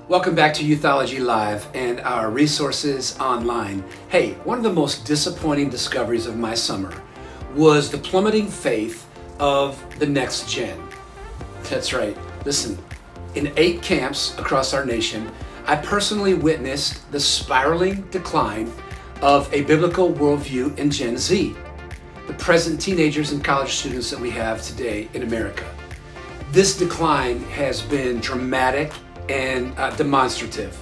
Welcome back to Youthology Live and our resources online. Hey, one of the most disappointing discoveries of my summer was the plummeting faith of the NXT Gen. That's right. Listen, in 8 camps across our nation, I personally witnessed the spiraling decline of a biblical worldview in Gen Z, the present teenagers and college students that we have today in America. This decline has been dramatic and demonstrative.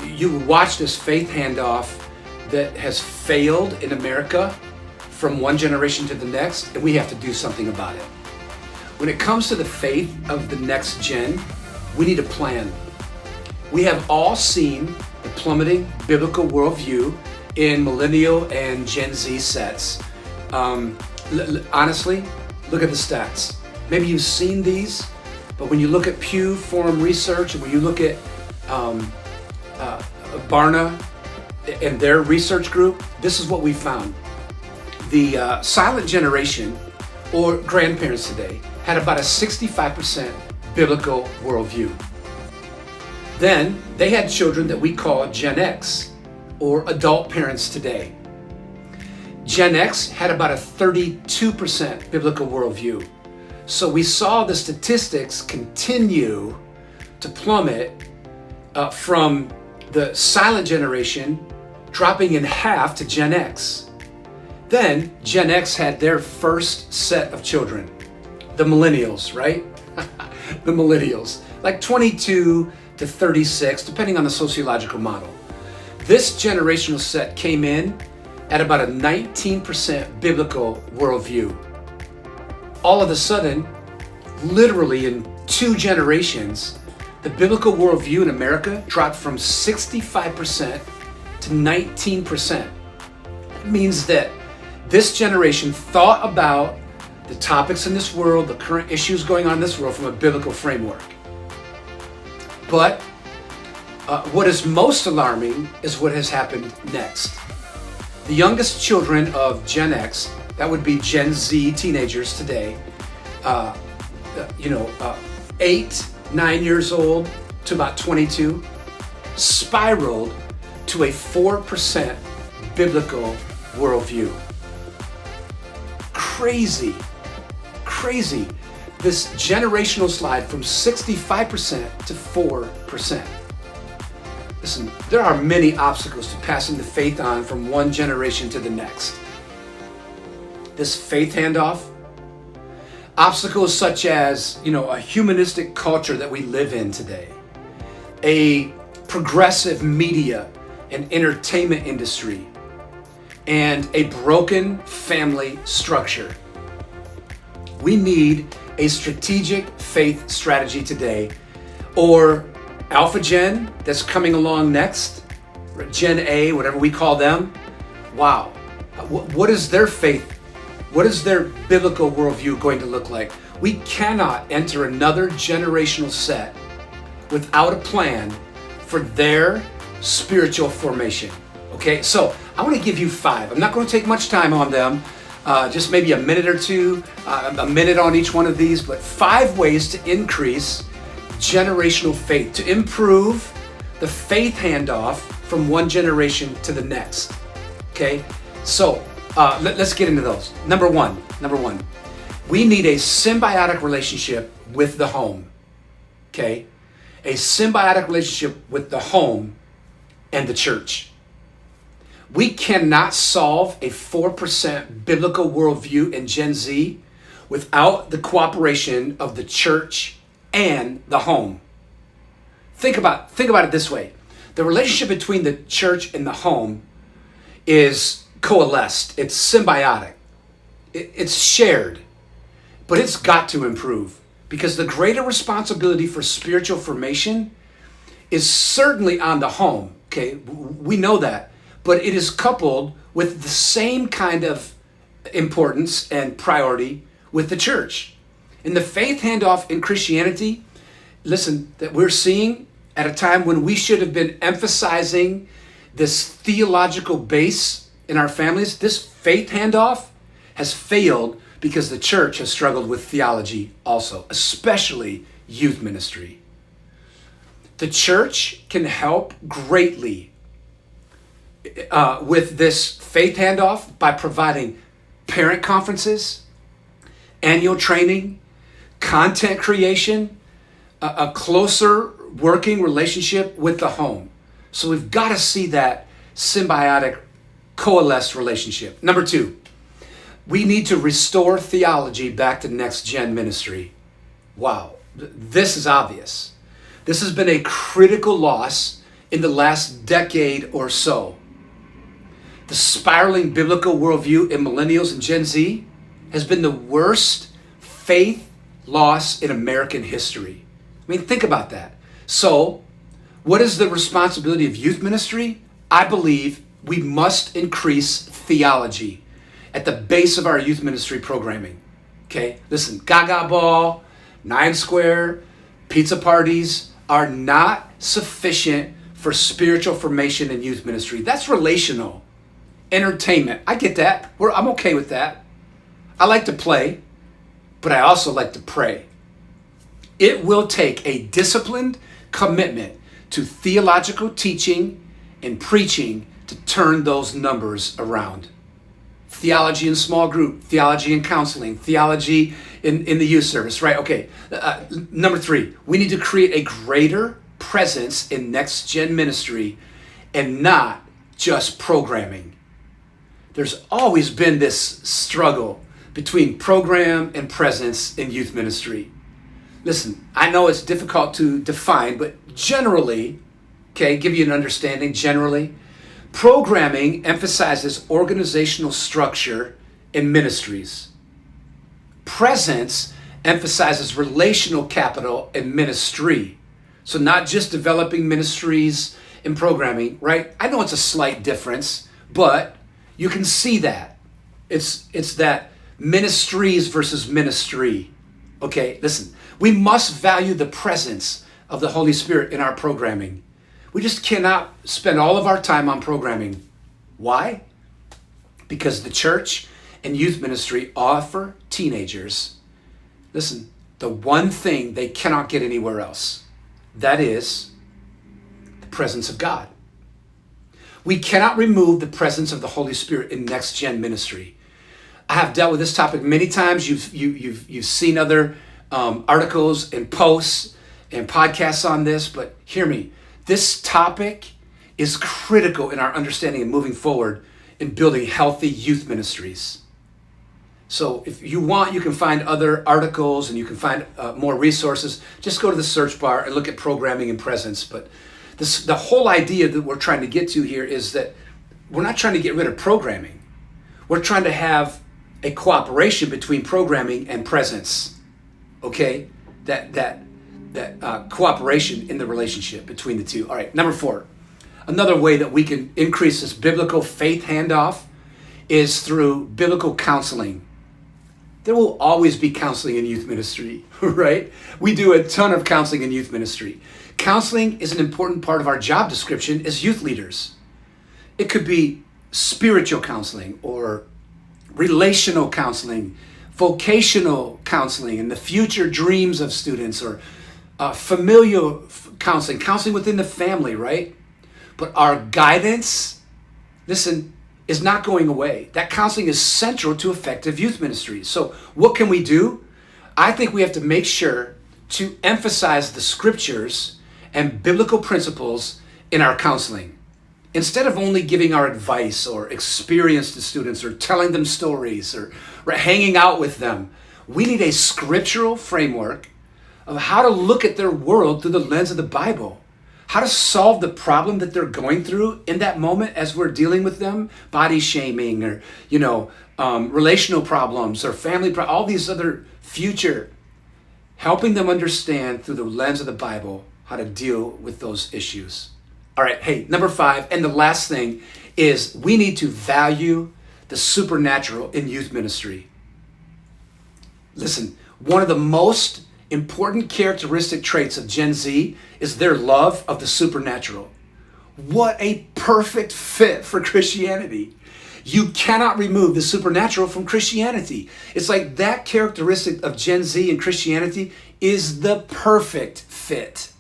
You watch this faith handoff that has failed in America from one generation to the next, and we have to do something about it. When it comes to the faith of the NXT Gen, we need a plan. We have all seen the plummeting biblical worldview in Millennial and Gen Z sets. Honestly, look at the stats. Maybe you've seen these, but when you look at Pew Forum research, and when you look at Barna and their research group, this is what we found. The silent generation, or grandparents today, had about a 65% biblical worldview. Then they had children that we call Gen X, or adult parents today. Gen X had about a 32% biblical worldview. So we saw the statistics continue to plummet from the silent generation, dropping in half to Gen X. Then Gen X had their first set of children, the millennials, right? The millennials, like 22 to 36, depending on the sociological model. This generational set came in at about a 19% biblical worldview. All of a sudden, literally in 2 generations, the biblical worldview in America dropped from 65% to 19%. It means that this generation thought about the topics in this world, the current issues going on in this world from a biblical framework. But what is most alarming is what has happened next. The youngest children of Gen X, that would be Gen Z teenagers today, 8, 9 years old to about 22, spiraled to a 4% biblical worldview. Crazy. This generational slide from 65% to 4%. Listen, there are many obstacles to passing the faith on from one generation to the next. This faith handoff, obstacles such as, a humanistic culture that we live in today, a progressive media and entertainment industry, and a broken family structure. We need a strategic faith strategy today, or Alpha Gen that's coming along next, Gen A, whatever we call them. Wow, what is their faith? What is their biblical worldview going to look like? We cannot enter another generational set without a plan for their spiritual formation. Okay, so I want to give you 5. I'm not going to take much time on them, just maybe a minute or two, a minute on each one of these, but 5 ways to increase generational faith, to improve the faith handoff from one generation to the next. Okay, so let's get into those. Number one, we need a symbiotic relationship with the home. Okay, a symbiotic relationship with the home and the church. We cannot solve a 4% biblical worldview in Gen Z without the cooperation of the church and the home. Think about it this way. The relationship between the church and the home is coalesced. It's symbiotic. It's shared. But it's got to improve, because the greater responsibility for spiritual formation is certainly on the home. Okay, we know that. But it is coupled with the same kind of importance and priority with the church. In the faith handoff in Christianity, listen, that we're seeing at a time when we should have been emphasizing this theological base in our families, this faith handoff has failed because the church has struggled with theology also, especially youth ministry. The church can help greatly with this faith handoff by providing parent conferences, annual training, content creation, a closer working relationship with the home. So we've got to see that symbiotic, coalesced relationship. Number 2, we need to restore theology back to Next Gen ministry. Wow, this is obvious. This has been a critical loss in the last decade or so. The spiraling biblical worldview in millennials and Gen Z has been the worst faith loss in American history. I mean, think about that. So, what is the responsibility of youth ministry? I believe we must increase theology at the base of our youth ministry programming. Okay, listen, Gaga Ball, 9 Square, pizza parties are not sufficient for spiritual formation in youth ministry. That's relational. Entertainment, I get that. I'm okay with that. I like to play, but I also like to pray. It will take a disciplined commitment to theological teaching and preaching to turn those numbers around. Theology in small group, theology in counseling, theology in the youth service, right? Okay. Number 3, we need to create a greater presence in Next Gen ministry and not just programming. There's always been this struggle between program and presence in youth ministry. Listen, I know it's difficult to define, but generally, okay, give you an understanding, generally, programming emphasizes organizational structure in ministries. Presence emphasizes relational capital in ministry. So not just developing ministries in programming, right? I know it's a slight difference, but you can see that. It's that ministries versus ministry. Okay, listen, we must value the presence of the Holy Spirit in our programming. We just cannot spend all of our time on programming. Why? Because the church and youth ministry offer teenagers, listen, the one thing they cannot get anywhere else. That is the presence of God. We cannot remove the presence of the Holy Spirit in Next Gen ministry. I have dealt with this topic many times. You've seen other articles and posts and podcasts on this, but hear me. This topic is critical in our understanding and moving forward in building healthy youth ministries. So if you want, you can find other articles and you can find more resources. Just go to the search bar and look at programming and presence. But the whole idea that we're trying to get to here is that we're not trying to get rid of programming. We're trying to have a cooperation between programming and presence. Okay? That cooperation in the relationship between the two. All right, number 4. Another way that we can increase this biblical faith handoff is through biblical counseling. There will always be counseling in youth ministry, right? We do a ton of counseling in youth ministry. Counseling is an important part of our job description as youth leaders. It could be spiritual counseling or relational counseling, vocational counseling, and the future dreams of students, or familial counseling, counseling within the family, right? But our guidance, listen, is not going away. That counseling is central to effective youth ministry. So what can we do? I think we have to make sure to emphasize the scriptures and biblical principles in our counseling. Instead of only giving our advice or experience to students or telling them stories or hanging out with them, we need a scriptural framework of how to look at their world through the lens of the Bible. How to solve the problem that they're going through in that moment as we're dealing with them, body shaming or, relational problems or family all these other future, helping them understand through the lens of the Bible how to deal with those issues. All right, hey, number 5, and the last thing is we need to value the supernatural in youth ministry. Listen, one of the most important characteristic traits of Gen Z is their love of the supernatural. What a perfect fit for Christianity. You cannot remove the supernatural from Christianity. It's like that characteristic of Gen Z and Christianity is the perfect fit.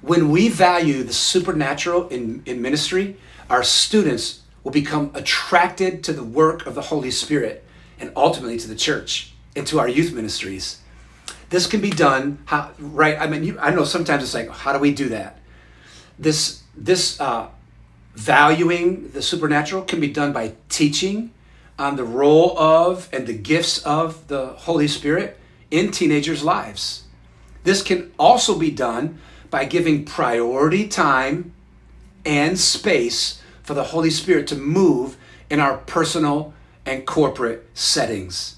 When we value the supernatural in ministry, our students will become attracted to the work of the Holy Spirit and ultimately to the church and to our youth ministries. This can be done, right? I mean, I know sometimes it's like, how do we do that? This valuing the supernatural can be done by teaching on the role of and the gifts of the Holy Spirit in teenagers' lives. This can also be done by giving priority time and space for the Holy Spirit to move in our personal and corporate settings.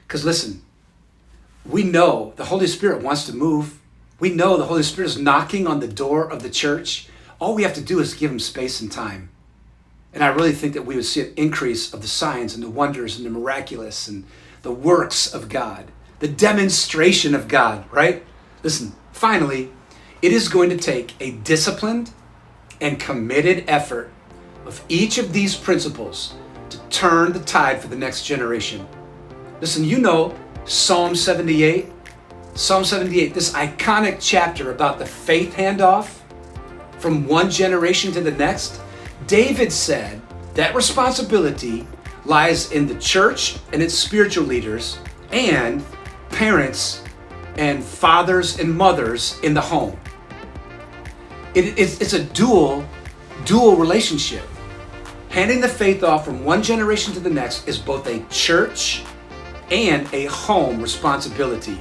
Because listen, we know the Holy Spirit wants to move. We know the Holy Spirit is knocking on the door of the church. All we have to do is give him space and time. And I really think that we would see an increase of the signs and the wonders and the miraculous and the works of God, the demonstration of God, right? Listen, finally, it is going to take a disciplined and committed effort of each of these principles to turn the tide for the next generation. Listen, you know Psalm 78, this iconic chapter about the faith handoff from one generation to the next. David said that responsibility lies in the church and its spiritual leaders and parents and fathers and mothers in the home. It's a dual relationship. Handing the faith off from one generation to the next is both a church and a home responsibility.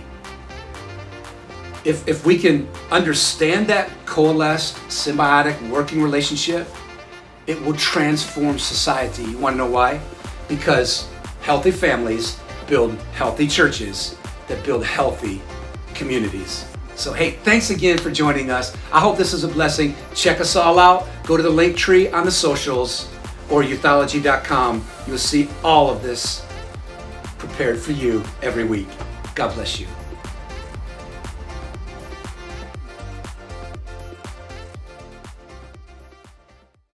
If we can understand that coalesced, symbiotic, working relationship, it will transform society. You want to know why? Because healthy families build healthy churches that build healthy communities. So hey, thanks again for joining us. I hope this is a blessing. Check us all out. Go to the link tree on the socials or youthology.com. You'll see all of this prepared for you every week. God bless you.